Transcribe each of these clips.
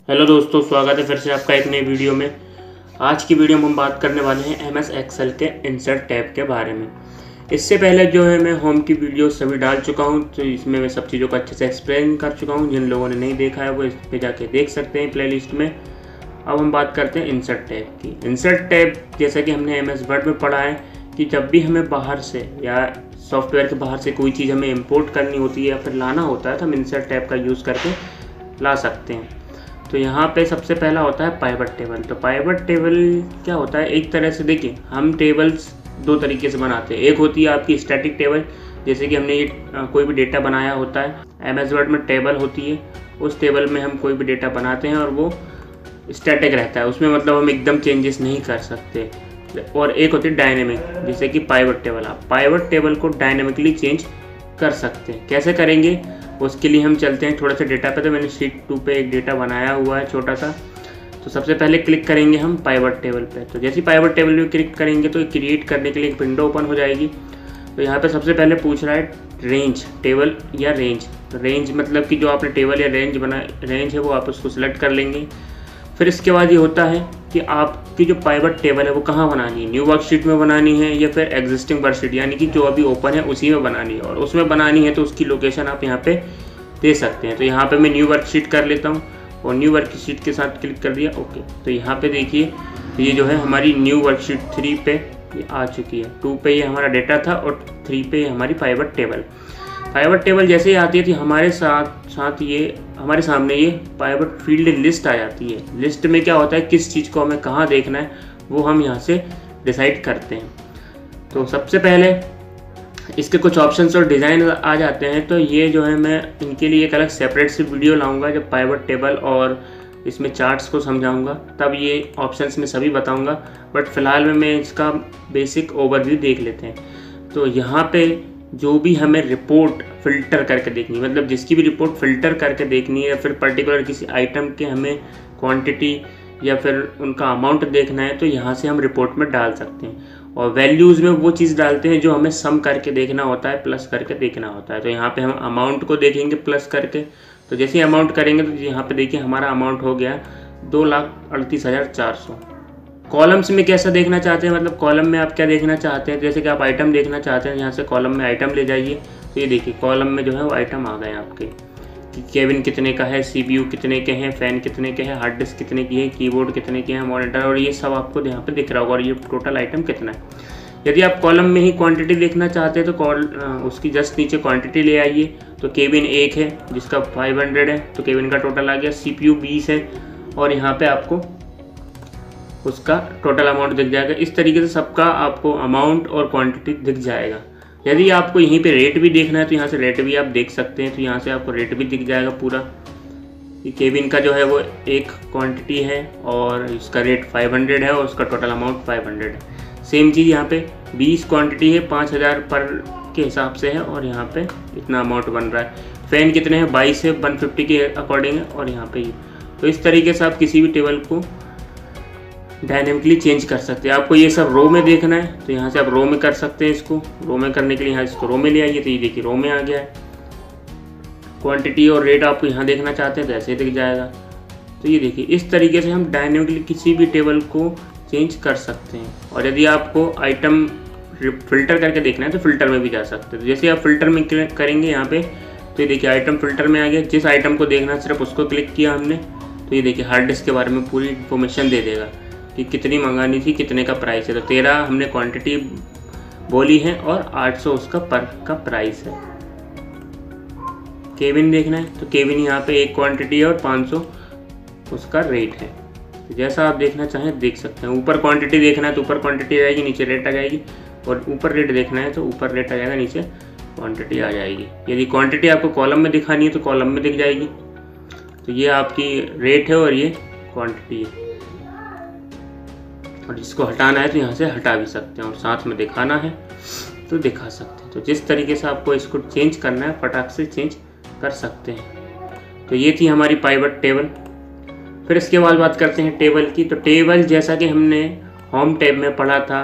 Hello दोस्तों, स्वागत है फिर से आपका एक नई वीडियो में। आज की वीडियो में हम बात करने वाले हैं MS एक्सेल के इंसर्ट टैब के बारे में। इससे पहले जो है मैं होम की वीडियो सभी डाल चुका हूं, तो इसमें मैं सब चीज़ों को अच्छे से एक्सप्लेन कर चुका हूं। जिन लोगों ने नहीं देखा है वो इस पे जाके देख सकते हैं प्लेलिस्ट में। अब हम बात करते हैं इंसर्ट टैब की। इंसर्ट टैब जैसा कि हमने MS वर्ड में पढ़ा है कि जब भी हमें बाहर से या सॉफ्टवेयर के बाहर से कोई चीज़ हमें इम्पोर्ट करनी होती है या फिर लाना होता है तो हम इंसर्ट टैब का यूज़ करके ला सकते हैं। तो यहाँ पे सबसे पहला होता है पाइवट टेबल। तो पाइवट टेबल क्या होता है, एक तरह से देखिए हम टेबल्स दो तरीके से बनाते हैं। एक होती है आपकी स्टैटिक टेबल, जैसे कि हमने कोई भी डेटा बनाया होता है MS वर्ड में टेबल होती है, उस टेबल में हम कोई भी डेटा बनाते हैं और वो स्टैटिक रहता है, उसमें मतलब हम एकदम चेंजेस नहीं कर सकते। और एक होती है डायनेमिक, जैसे कि पाइवट टेबल। आप पाइवट टेबल को डायनेमिकली चेंज कर सकते हैं। कैसे करेंगे उसके लिए हम चलते हैं थोड़ा सा डेटा पे। तो मैंने शीट 2 पे एक डेटा बनाया हुआ है छोटा सा। तो सबसे पहले क्लिक करेंगे हम पाइवट टेबल पे। तो जैसे ही पाइवट टेबल पे क्लिक करेंगे तो क्रिएट करने के लिए एक विंडो ओपन हो जाएगी। तो यहाँ पे सबसे पहले पूछ रहा है रेंज, टेबल या रेंज। तो रेंज मतलब कि जो आपने टेबल या रेंज है वो आप उसको सिलेक्ट कर लेंगे। फिर इसके बाद ये होता है कि आपकी जो पाइवट टेबल है वो कहाँ बनानी है, न्यू वर्कशीट में बनानी है या फिर एग्जिस्टिंग वर्कशीट यानी कि जो अभी ओपन है उसी में बनानी है। और उसमें बनानी है तो उसकी लोकेशन आप यहाँ पे दे सकते हैं। तो यहाँ पे मैं न्यू वर्कशीट कर लेता हूँ और न्यू वर्कशीट के साथ क्लिक कर दिया, ओके। तो यहाँ पे देखिए ये जो है हमारी न्यू वर्कशीट 3 पे ये आ चुकी है। 2 पे ये हमारा डेटा था और 3 पे ये हमारी पाइवट टेबल। पाइवट टेबल जैसे ही आती है तो हमारे साथ ये हमारे सामने ये पाइवट फील्ड लिस्ट आ जाती है। लिस्ट में क्या होता है, किस चीज़ को हमें कहाँ देखना है वो हम यहाँ से डिसाइड करते हैं। तो सबसे पहले इसके कुछ ऑप्शंस और डिज़ाइन आ जाते हैं। तो ये जो है मैं इनके लिए एक अलग सेपरेट सी वीडियो लाऊंगा जब पाइवट टेबल और इसमें चार्ट्स को समझाऊंगा, तब ये ऑप्शंस में सभी बताऊंगा। बट फिलहाल में मैं इसका बेसिक ओवरव्यू देख लेते हैं। तो यहाँ पे जो भी हमें रिपोर्ट फिल्टर करके देखनी है, मतलब जिसकी भी रिपोर्ट फिल्टर करके देखनी है या फिर पर्टिकुलर किसी आइटम के हमें क्वांटिटी या फिर उनका अमाउंट देखना है, तो यहाँ से हम रिपोर्ट में डाल सकते हैं। और वैल्यूज़ में वो चीज़ डालते हैं जो हमें सम करके देखना होता है, प्लस करके देखना होता है। तो यहाँ पे हम अमाउंट को देखेंगे प्लस करके। तो जैसे ही अमाउंट करेंगे तो यहाँ पे देखिए हमारा अमाउंट हो गया 2,38,400। कॉलम्स में कैसा देखना चाहते हैं, मतलब कॉलम में आप क्या देखना चाहते हैं, जैसे कि आप आइटम देखना चाहते हैं, यहाँ से कॉलम में आइटम ले जाइए। तो ये देखिए कॉलम में जो है वो आइटम आ गए आपके कि केबिन कितने का है, CPU कितने के हैं, फ़ैन कितने के हैं, हार्ड डिस्क कितने की है, कीबोर्ड कितने के हैं, मॉनिटर, और ये सब आपको यहाँ पे दिख रहा होगा। और ये टोटल आइटम कितना है। यदि आप कॉलम में ही क्वांटिटी देखना चाहते हैं तो उसकी जस्ट नीचे क्वांटिटी ले आइए। तो केबिन 1 है जिसका 500 है, तो केबिन का टोटल आ गया। CPU 20 है और यहाँ पे आपको उसका टोटल अमाउंट दिख जाएगा। इस तरीके से सबका आपको अमाउंट और क्वांटिटी दिख जाएगा। यदि आपको यहीं पे रेट भी देखना है तो यहाँ से रेट भी आप देख सकते हैं। तो यहाँ से आपको रेट भी दिख जाएगा पूरा। केबिन का जो है वो एक क्वांटिटी है और इसका रेट 500 है और उसका टोटल अमाउंट 500 है। सेम चीज़ यहाँ पे 20 क्वांटिटी है, 5,000 पर के हिसाब से है और यहाँ पे इतना अमाउंट बन रहा है। फ़ैन कितने हैं, 22 है, 150 के अकॉर्डिंग है और यहाँ पे। तो इस तरीके से आप किसी भी टेबल को डायनेमिकली चेंज कर सकते हैं। आपको ये सब रो में देखना है तो यहाँ से आप रो में कर सकते हैं। इसको रो में करने के लिए यहाँ इसको रो में ले आइए। तो ये देखिए रो में आ गया है। क्वांटिटी और रेट आपको यहाँ देखना चाहते हैं तो ऐसे दिख जाएगा। तो ये देखिए इस तरीके से हम डायनेमिकली किसी भी टेबल को चेंज कर सकते हैं। और यदि आपको आइटम फिल्टर करके देखना है तो फिल्टर में भी जा सकते हैं। तो जैसे आप फिल्टर में क्लिक करेंगे यहाँ पे तो ये देखिए आइटम फिल्टर में आ गया। जिस आइटम को देखना है सिर्फ उसको क्लिक किया हमने तो ये देखिए हार्ड डिस्क के बारे में पूरी इन्फॉर्मेशन दे देगा कि कितनी मंगानी थी, कितने का प्राइस है। तो 13 हमने क्वांटिटी बोली है और 800 उसका पर का प्राइस है। केबिन देखना है तो केबिन यहाँ पे एक क्वांटिटी है और 500 उसका रेट है। तो जैसा आप देखना चाहें देख सकते हैं। ऊपर क्वांटिटी देखना है तो ऊपर क्वांटिटी आ जाएगी, नीचे रेट आ जाएगी। और ऊपर रेट देखना है तो ऊपर रेट आ जाएगा, नीचे क्वांटिटी आ जाएगी। यदि क्वांटिटी आपको कॉलम में दिखानी है तो कॉलम में दिख जाएगी। तो ये आपकी रेट है और ये क्वांटिटी है। और जिसको हटाना है तो यहाँ से हटा भी सकते हैं और साथ में दिखाना है तो दिखा सकते हैं। तो जिस तरीके से आपको इसको चेंज करना है फटाक से चेंज कर सकते हैं। तो ये थी हमारी पाइवट टेबल। फिर इसके बाद बात करते हैं टेबल की। तो टेबल जैसा कि हमने होम टैब में पढ़ा था,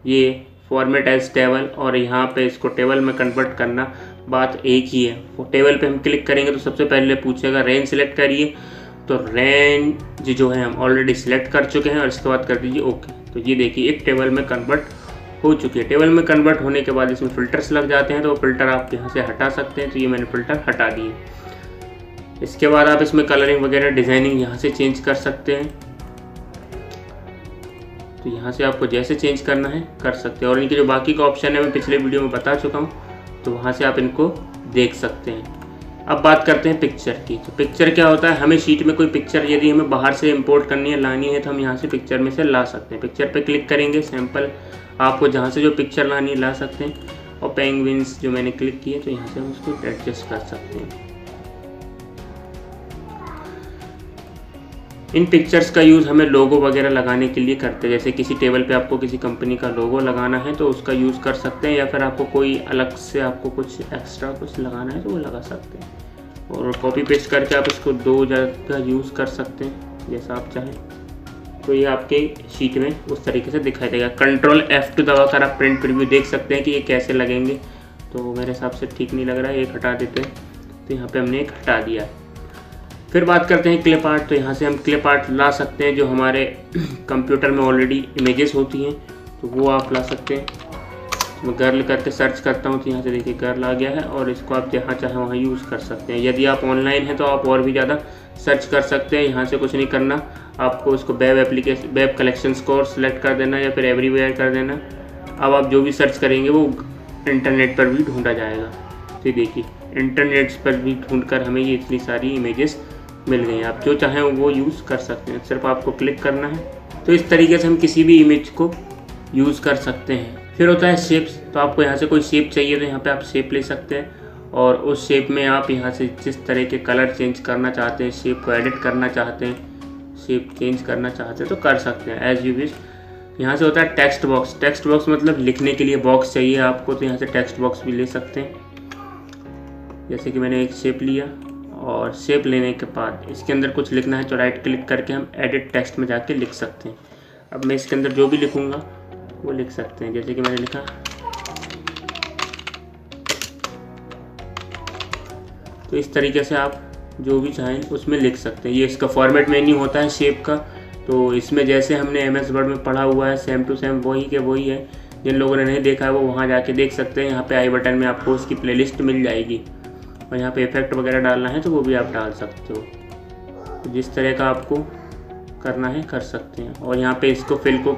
ये फॉर्मेट एज टेबल और यहाँ पे इसको टेबल में कन्वर्ट करना। बात एक ही है। वो टेबल पे हम क्लिक करेंगे तो सबसे पहले पूछेगा रेंज सेलेक्ट करिए, तो रेंज जो है हम ऑलरेडी सिलेक्ट कर चुके हैं और इसके बाद कर दीजिए ओके। तो ये देखिए एक टेबल में कन्वर्ट हो चुकी है। टेबल में कन्वर्ट होने के बाद इसमें फ़िल्टर्स लग जाते हैं, तो वो फ़िल्टर आप यहाँ से हटा सकते हैं। तो ये मैंने फ़िल्टर हटा दिए। इसके बाद आप इसमें कलरिंग वगैरह डिज़ाइनिंग यहाँ से चेंज कर सकते हैं। तो यहाँ से आपको जैसे चेंज करना है कर सकते हैं, और इनके जो बाकी का ऑप्शन है मैं पिछले वीडियो में बता चुका हूँ, तो वहाँ से आप इनको देख सकते हैं। अब बात करते हैं पिक्चर की। तो पिक्चर क्या होता है, हमें शीट में कोई पिक्चर यदि हमें बाहर से इंपोर्ट करनी है, लानी है, तो हम यहाँ से पिक्चर में से ला सकते हैं। पिक्चर पे क्लिक करेंगे, सैंपल आपको जहाँ से जो पिक्चर लानी है ला सकते हैं। और पेंगुइन्स जो मैंने क्लिक किए तो यहाँ से हम उसको एडजस्ट कर सकते हैं। इन पिक्चर्स का यूज़ हमें लोगो वगैरह लगाने के लिए करते हैं। जैसे किसी टेबल पे आपको किसी कंपनी का लोगो लगाना है तो उसका यूज़ कर सकते हैं, या फिर आपको कोई अलग से आपको कुछ एक्स्ट्रा कुछ लगाना है तो वो लगा सकते हैं। और कॉपी पेस्ट करके आप इसको 2 जगह यूज़ कर सकते हैं जैसा आप चाहें। तो ये आपके शीट में उस तरीके से दिखाई देगा। Ctrl F2 दबाकर आप प्रिंट प्रीव्यू देख सकते हैं कि ये कैसे लगेंगे। तो मेरे हिसाब से ठीक नहीं लग रहा है, एक हटा देते हैं। तो यहाँ पे हमने एक हटा दिया है। फिर बात करते हैं क्लिप आर्ट। तो यहाँ से हम क्लिप आर्ट ला सकते हैं, जो हमारे कंप्यूटर में ऑलरेडी इमेजेस होती हैं तो वो आप ला सकते हैं। मैं गर्ल करके सर्च करता हूँ तो यहाँ से देखिए गर्ल आ गया है, और इसको आप जहाँ चाहें वहाँ यूज़ कर सकते हैं। यदि आप ऑनलाइन हैं तो आप और भी ज़्यादा सर्च कर सकते हैं। यहाँ से कुछ नहीं करना, आपको इसको वेब कलेक्शन स्कोर सेलेक्ट कर देना या फिर एवरीवेयर कर देना। अब आप जो भी सर्च करेंगे वो इंटरनेट पर भी ढूंढा जाएगा। तो देखिए इंटरनेट पर भी ढूंढकर हमें ये इतनी सारी इमेजेस मिल गई हैं। आप जो चाहें वो यूज़ कर सकते हैं, सिर्फ आपको क्लिक करना है। तो इस तरीके से हम किसी भी इमेज को यूज़ कर सकते हैं। फिर होता है शेप्स। तो आपको यहाँ से कोई शेप चाहिए तो यहाँ पे आप शेप ले सकते हैं, और उस शेप में आप यहाँ से जिस तरह के कलर चेंज करना चाहते हैं, शेप को एडिट करना चाहते हैं, शेप चेंज करना चाहते हैं तो कर सकते हैं एज यू विश। यहाँ से होता है टेक्स्ट बॉक्स। टेक्स्ट बॉक्स मतलब लिखने के लिए बॉक्स चाहिए आपको, तो यहाँ से टेक्स्ट बॉक्स भी ले सकते हैं। जैसे कि मैंने एक शेप लिया, और शेप लेने के बाद इसके अंदर कुछ लिखना है तो राइट क्लिक करके हम एडिट टेक्स्ट में जाके लिख सकते हैं। अब मैं इसके अंदर जो भी लिखूँगा वो लिख सकते हैं। जैसे कि मैंने लिखा, तो इस तरीके से आप जो भी चाहें उसमें लिख सकते हैं। ये इसका फॉर्मेट मेन्यू होता है शेप का। तो इसमें जैसे हमने MS वर्ड में पढ़ा हुआ है सेम टू सेम वही के वही है। जिन लोगों ने नहीं देखा है वो वहाँ जाके देख सकते हैं। यहाँ पे आई बटन में आपको उसकी प्लेलिस्ट मिल जाएगी, और यहाँ पे इफेक्ट वगैरह डालना है तो वो भी आप डाल सकते हो। तो जिस तरह का आपको करना है कर सकते हैं। और यहाँ पे इसको फिल को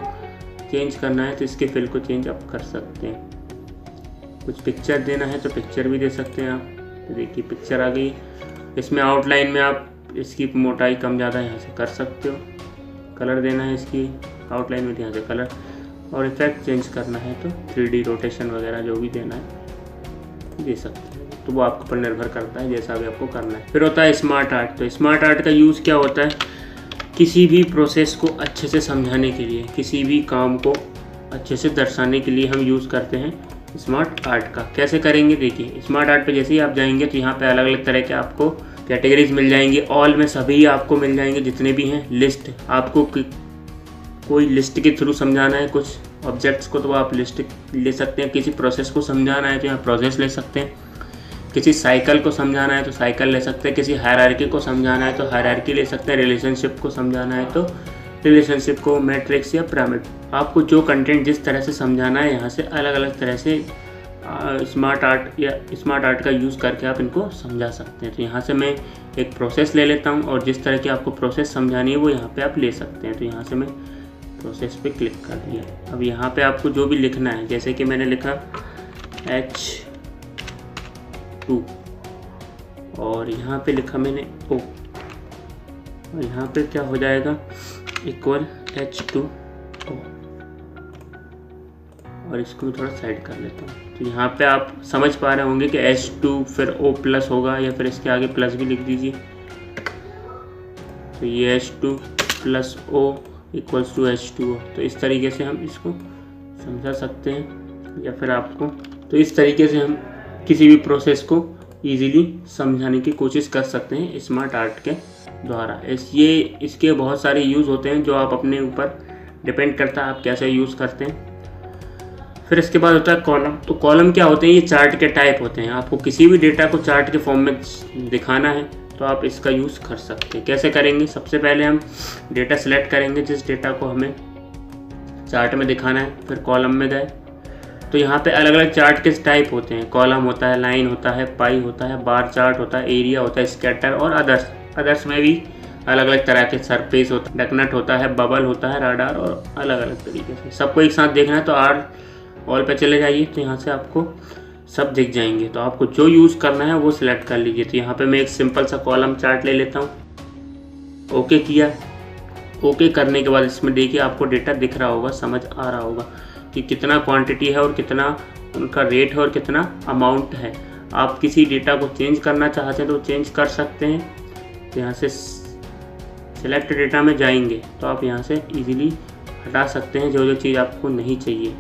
चेंज करना है तो इसके फिल को चेंज आप कर सकते हैं। कुछ पिक्चर देना है तो पिक्चर भी दे सकते हैं आप। तो देखिए पिक्चर आ गई। इसमें आउटलाइन में आप इसकी मोटाई कम ज़्यादा यहाँ से कर सकते हो। कलर देना है इसकी आउटलाइन में, यहाँ से कलर, और इफेक्ट चेंज करना है तो 3D रोटेशन वगैरह जो भी देना है दे सकते हैं। तो वो आपके ऊपर निर्भर करता है जैसा भी आपको करना है। फिर होता है स्मार्ट आर्ट। तो स्मार्ट आर्ट का यूज़ क्या होता है, किसी भी प्रोसेस को अच्छे से समझाने के लिए, किसी भी काम को अच्छे से दर्शाने के लिए हम यूज़ करते हैं स्मार्ट आर्ट का। कैसे करेंगे देखिए, स्मार्ट आर्ट पे जैसे ही आप जाएंगे तो यहाँ पे अलग अलग तरह के आपको कैटेगरीज मिल जाएंगी। ऑल में सभी आपको मिल जाएंगे जितने भी हैं। लिस्ट, आपको कोई लिस्ट के थ्रू समझाना है कुछ ऑब्जेक्ट्स को तो आप लिस्ट ले सकते हैं। किसी प्रोसेस को समझाना है तो यहाँ प्रोसेस ले सकते हैं। किसी साइकिल को समझाना है तो साइकिल ले सकते हैं। किसी हायरार्की को समझाना है तो हायरार्की ले सकते हैं। रिलेशनशिप को समझाना है तो रिलेशनशिप को, मैट्रिक्स या पिरामिड, आपको जो कंटेंट जिस तरह से समझाना है यहाँ से अलग अलग तरह से स्मार्ट आर्ट का यूज़ करके आप इनको समझा सकते हैं। तो यहाँ से मैं एक प्रोसेस ले लेता हूँ, और जिस तरह की आपको प्रोसेस समझानी है वो यहाँ पे आप ले सकते हैं। तो यहाँ से मैं प्रोसेस पे क्लिक कर दिया। अब यहाँ पे आपको जो भी लिखना है, जैसे कि मैंने लिखा H2, और यहाँ पे लिखा मैंने O, और यहाँ पे क्या हो जाएगा इक्वल H2O, और इसको मैं थोड़ा साइड कर लेता हूँ। तो यहाँ पे आप समझ पा रहे होंगे कि H2 फिर O प्लस होगा, या फिर इसके आगे प्लस भी लिख दीजिए। तो ये H2 plus O equals to H2O। तो इस तरीके से हम इसको समझा सकते हैं, या फिर आपको, तो इस तरीके से हम किसी भी प्रोसेस को ईजीली समझाने की कोशिश कर सकते हैं स्मार्ट आर्ट के द्वारा। इसके बहुत सारे यूज़ होते हैं जो आप अपने ऊपर डिपेंड करता है आप कैसे यूज़ करते हैं। फिर इसके बाद होता है कॉलम। तो कॉलम क्या होते हैं, ये चार्ट के टाइप होते हैं। आपको किसी भी डेटा को चार्ट के फॉर्म में दिखाना है तो आप इसका यूज़ कर सकते हैं। कैसे करेंगे, सबसे पहले हम डेटा सेलेक्ट करेंगे जिस डेटा को हमें चार्ट में दिखाना है। फिर कॉलम में गए तो यहाँ पे अलग अलग चार्ट के टाइप होते हैं। कॉलम होता है, लाइन होता है, पाई होता है, बार चार्ट होता है, एरिया होता है, स्कैटर और अदर्स में भी अलग अलग तरह के सरफेस होता है, डकनट होता है, बबल होता है, राडार और अलग अलग तरीके से। सबको एक साथ देखना है तो ऑल पे चले जाइए, तो यहाँ से आपको सब दिख जाएंगे। तो आपको जो यूज़ करना है वो सिलेक्ट कर लीजिए। तो यहाँ पे मैं एक सिंपल सा कॉलम चार्ट ले लेता हूँ। ओके किया। ओके करने के बाद इसमें देखिए आपको डेटा दिख रहा होगा, समझ आ रहा होगा कि कितना क्वांटिटी है और कितना उनका रेट है और कितना अमाउंट है। आप किसी डेटा को चेंज करना चाहते हैं तो चेंज कर सकते हैं। तो यहाँ से सिलेक्ट डेटा में जाएंगे तो आप यहाँ से इजीली हटा सकते हैं जो जो चीज़ आपको नहीं चाहिए।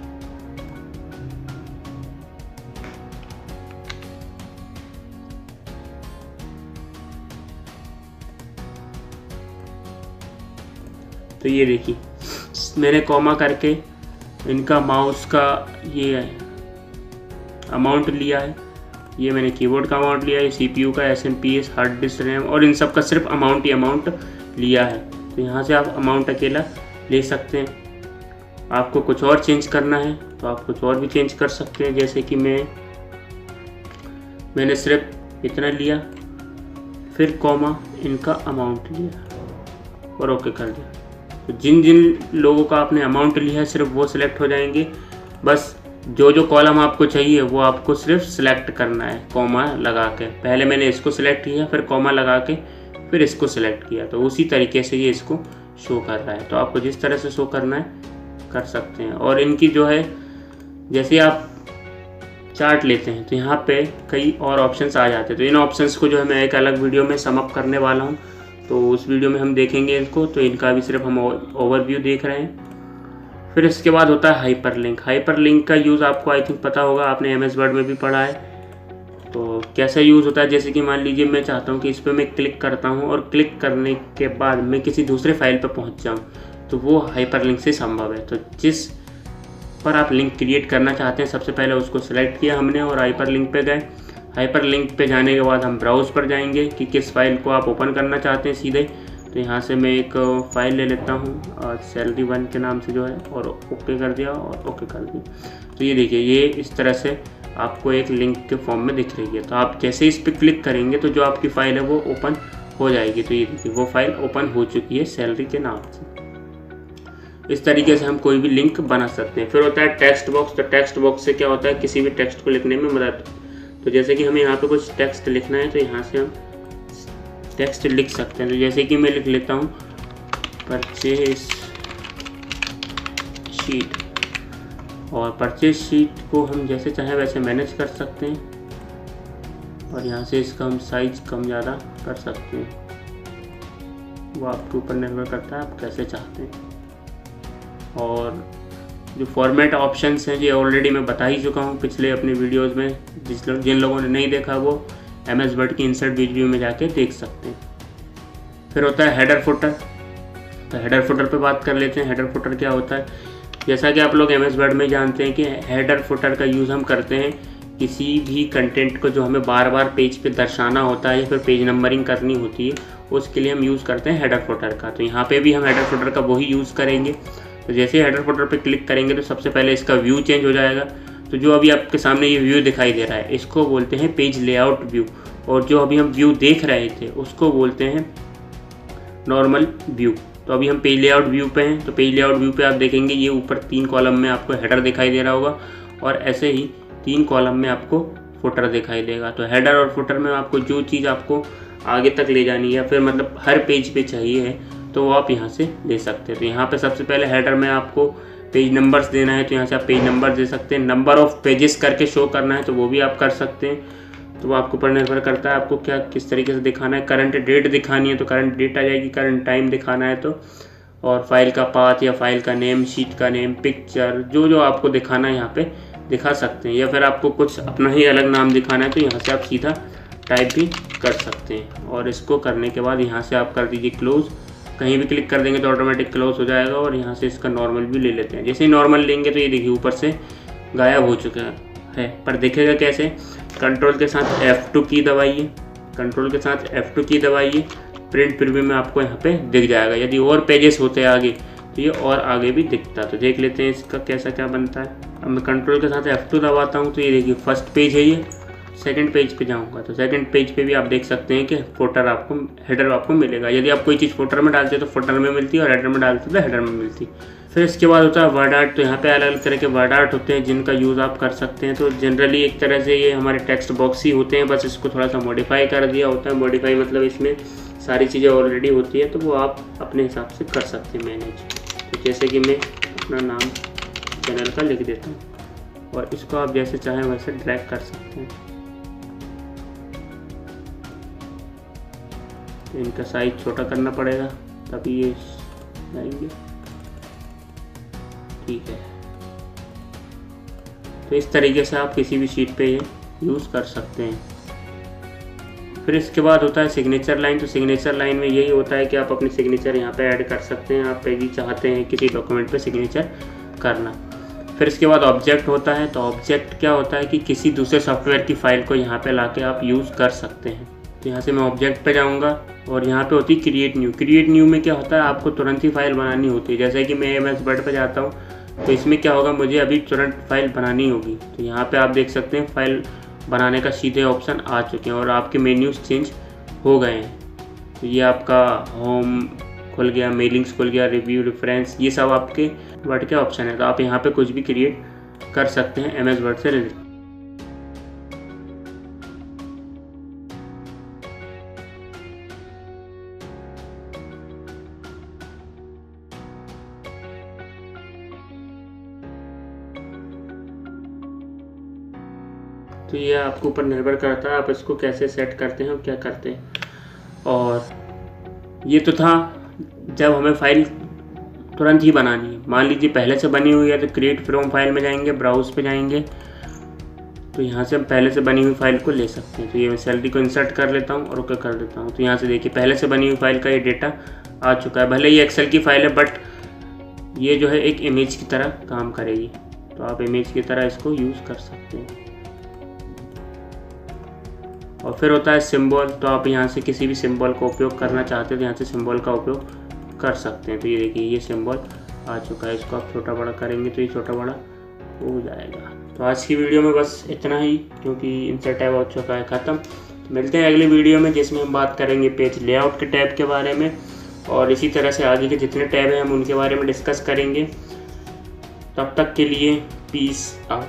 तो ये देखिए मैंने कॉमा करके इनका माउस का ये अमाउंट लिया है, ये मैंने कीबोर्ड का अमाउंट लिया है, CPU का, SMPS, हार्ड डिस्क, रैम और इन सब का सिर्फ अमाउंट ही अमाउंट लिया है। तो यहाँ से आप अमाउंट अकेला ले सकते हैं। आपको कुछ और चेंज करना है तो आप कुछ और भी चेंज कर सकते हैं। जैसे कि मैंने सिर्फ इतना लिया, फिर कॉमा इनका अमाउंट लिया और ओके कर दिया। तो जिन जिन लोगों का आपने अमाउंट लिया है सिर्फ वो सिलेक्ट हो जाएंगे। बस जो जो कॉलम आपको चाहिए वो आपको सिर्फ सिलेक्ट करना है कॉमा लगा के। पहले मैंने इसको सिलेक्ट किया, फिर कॉमा लगा के फिर इसको सिलेक्ट किया, तो उसी तरीके से ये इसको शो कर रहा है। तो आपको जिस तरह से शो करना है कर सकते हैं। और इनकी जो है, जैसे आप चार्ट लेते हैं तो यहाँ पे कई और ऑप्शंस आ जाते हैं। तो इन ऑप्शंस को जो है मैं एक अलग वीडियो में सम अप करने वाला हूँ, तो उस वीडियो में हम देखेंगे इनको। तो इनका भी सिर्फ हम ओवरव्यू देख रहे हैं। फिर इसके बाद होता है हाइपरलिंक। हाइपरलिंक का यूज़ आपको आई थिंक पता होगा, आपने MS वर्ड में भी पढ़ा है। तो कैसा यूज़ होता है, जैसे कि मान लीजिए मैं चाहता हूँ कि इस पर मैं क्लिक करता हूँ और क्लिक करने के बाद मैं किसी दूसरे फाइल पर पहुँच जाऊँ, तो वो हाइपरलिंक से संभव है। तो जिस पर आप लिंक क्रिएट करना चाहते हैं सबसे पहले उसको सिलेक्ट किया हमने और हाइपरलिंक पे गए। हाइपरलिंक पे जाने के बाद हम ब्राउज़ पर जाएंगे कि किस फाइल को आप ओपन करना चाहते हैं सीधे। तो यहाँ से मैं एक फ़ाइल ले लेता हूँ salary1 के नाम से जो है, और ओके कर दिया और ओके कर दिया। तो ये देखिए ये इस तरह से आपको एक लिंक के फॉर्म में दिख रही है। तो आप जैसे इस पर क्लिक करेंगे तो जो आपकी फ़ाइल है वो ओपन हो जाएगी। तो ये देखिए वो फाइल ओपन हो चुकी है सैलरी के नाम से। इस तरीके से हम कोई भी लिंक बना सकते हैं। फिर होता है टेक्स्ट बॉक्स। तो टेक्स्ट बॉक्स से क्या होता है, किसी भी टेक्स्ट को लिखने में मदद। तो जैसे कि हमें यहाँ पे कुछ टेक्स्ट लिखना है तो यहाँ से हम टेक्स्ट लिख सकते हैं। तो जैसे कि मैं लिख लेता हूँ परचेज शीट, और परचेज शीट को हम जैसे चाहें वैसे मैनेज कर सकते हैं। और यहाँ से इसका हम साइज कम ज़्यादा कर सकते हैं, वो आपके ऊपर निर्भर करता है आप कैसे चाहते हैं। और जो फॉर्मेट ऑप्शंस हैं ये ऑलरेडी मैं बता ही चुका हूँ पिछले अपने वीडियोस में। जिन लोगों ने नहीं देखा वो MS वर्ड की इंसर्ट वीडियो में जाके देख सकते हैं। फिर होता है हेडर फुटर। तो हेडर फुटर पे बात कर लेते हैं। हेडर फुटर क्या होता है, जैसा कि आप लोग MS वर्ड में जानते हैं कि हेडर फुटर का यूज़ हम करते हैं किसी भी कंटेंट को जो हमें बार बार पेज पे दर्शाना होता है या फिर पेज नंबरिंग करनी होती है, उसके लिए हम यूज़ करते हैं हेडर फुटर का। तो यहाँ पे भी हम हेडर फुटर का वही यूज़ करेंगे। तो जैसे हेडर फुटर पे क्लिक करेंगे तो सबसे पहले इसका व्यू चेंज हो जाएगा। तो जो अभी आपके सामने ये व्यू दिखाई दे रहा है इसको बोलते हैं पेज लेआउट व्यू, और जो अभी हम व्यू देख रहे थे उसको बोलते हैं नॉर्मल व्यू। तो अभी हम पेज लेआउट व्यू पे हैं। तो पेज लेआउट व्यू पे आप देखेंगे ये ऊपर 3 कॉलम में आपको हेडर दिखाई दे रहा होगा और ऐसे ही 3 कॉलम में आपको फुटर दिखाई देगा। तो हेडर और फुटर में आपको जो चीज़ आपको आगे तक ले जानी है या फिर मतलब हर पेज पे चाहिए है तो वो आप यहाँ से ले सकते हैं। तो यहाँ पे सबसे पहले हेडर में आपको पेज नंबर्स देना है तो यहाँ से आप पेज नंबर दे सकते हैं। नंबर ऑफ पेजेस करके शो करना है तो वो भी आप कर सकते हैं। तो वो आपके ऊपर निर्भर करता है आपको क्या किस तरीके से दिखाना है। करंट डेट दिखानी है तो करंट डेट आ जाएगी, करंट टाइम दिखाना है तो, और फाइल का पाथ या फाइल का नेम, शीट का नेम, पिक्चर, जो जो आपको दिखाना है यहाँ पे दिखा सकते हैं। या फिर आपको कुछ अपना ही अलग नाम दिखाना है तो यहाँ से आप सीधा टाइप भी कर सकते हैं। और इसको करने के बाद यहाँ से आप कर दीजिए क्लोज। कहीं भी क्लिक कर देंगे तो ऑटोमेटिक क्लोज हो जाएगा। और यहाँ से इसका नॉर्मल भी ले लेते हैं। जैसे ही नॉर्मल लेंगे तो ये देखिए ऊपर से गायब हो चुका है। पर देखेगा कैसे, कंट्रोल के साथ F2 की दबाइए, कंट्रोल के साथ F2 की दबाइए, प्रिंट प्रीव्यू में आपको यहाँ पे दिख जाएगा। यदि और पेजेस होते आगे तो ये और आगे भी दिखता। तो देख लेते हैं इसका कैसा क्या बनता है। अब मैं कंट्रोल के साथ F2 दबाता हूँ तो ये देखिए फर्स्ट पेज है ये। सेकंड पेज पे जाऊँगा तो सेकंड पेज पे भी आप देख सकते हैं कि हेडर आपको मिलेगा। यदि आप कोई चीज़ फुटर में डालते हैं तो फुटर में मिलती है और हेडर में डालते तो हेडर में मिलती है। फिर इसके बाद होता है वर्ड आर्ट। तो यहाँ पे अलग अलग तरह के वर्ड आर्ट होते हैं जिनका यूज़ आप कर सकते हैं। तो जनरली एक तरह से ये हमारे टेक्स्ट बॉक्स ही होते हैं, बस इसको थोड़ा सा मॉडिफाई कर दिया होता है। मॉडिफाई मतलब इसमें सारी चीज़ें ऑलरेडी होती है तो वो आप अपने हिसाब से कर सकते हैं मैनेज। तो जैसे कि मैं अपना नाम चैनल का लिख देता हूँ और इसको आप जैसे चाहें वैसे ड्रैग कर सकते हैं। तो इनका साइज छोटा करना पड़ेगा तभी ये जाएंगे, ठीक है। तो इस तरीके से आप किसी भी शीट पे ये यूज़ कर सकते हैं। फिर इसके बाद होता है सिग्नेचर लाइन। तो सिग्नेचर लाइन में यही होता है कि आप अपनी सिग्नेचर यहाँ पे ऐड कर सकते हैं। आप यदि चाहते हैं किसी डॉक्यूमेंट पे सिग्नेचर करना। फिर इसके बाद ऑब्जेक्ट होता है। तो ऑब्जेक्ट क्या होता है कि किसी दूसरे सॉफ्टवेयर की फ़ाइल को यहाँ पे लाके आप यूज़ कर सकते हैं। तो यहाँ से मैं ऑब्जेक्ट पे जाऊँगा और यहाँ पे होती है क्रिएट न्यू। क्रिएट न्यू में क्या होता है, आपको तुरंत ही फाइल बनानी होती है। जैसे कि मैं MS वर्ड पे जाता हूँ तो इसमें क्या होगा, मुझे अभी तुरंत फाइल बनानी होगी। तो यहाँ पे आप देख सकते हैं फाइल बनाने का सीधे ऑप्शन आ चुके हैं और आपके मेन्यूज चेंज हो गए हैं। तो ये आपका होम खुल गया, मेलिंग्स खुल गया, रिव्यू, रेफरेंस, ये सब आपके वर्ड के ऑप्शन है। तो आप यहाँ पे कुछ भी क्रिएट कर सकते हैं MS वर्ड से रिलेटेड। तो ये आपके ऊपर निर्भर करता है आप इसको कैसे सेट करते हैं और क्या करते हैं। और ये तो था जब हमें फाइल तुरंत ही बनानी है। मान लीजिए पहले से बनी हुई है तो क्रिएट फ्रॉम फाइल में जाएंगे, ब्राउज पे जाएंगे तो यहाँ से हम पहले से बनी हुई फाइल को ले सकते हैं। तो ये मैं सैलरी को इंसर्ट कर लेता हूँ और ओके कर देता हूँ। तो यहाँ से देखिए पहले से बनी हुई फाइल का ये डेटा आ चुका है। भले ये एक्सेल की फाइल है बट ये जो है एक इमेज की तरह काम करेगी। तो आप इमेज की तरह इसको यूज़ कर सकते हैं। और फिर होता है सिंबल। तो आप यहाँ से किसी भी सिंबल का उपयोग करना चाहते हैं तो यहाँ से सिंबल का उपयोग कर सकते हैं। तो ये देखिए ये सिंबल आ चुका है। इसको आप छोटा बड़ा करेंगे तो ये छोटा बड़ा हो जाएगा। तो आज की वीडियो में बस इतना ही, क्योंकि इंसर्ट टैब हो चुका है ख़त्म। तो मिलते हैं अगली वीडियो में जिसमें हम बात करेंगे पेज लेआउट के टैब के बारे में और इसी तरह से आगे के जितने टैब हैं हम उनके बारे में डिस्कस करेंगे। तब तक के लिए पीस आउट।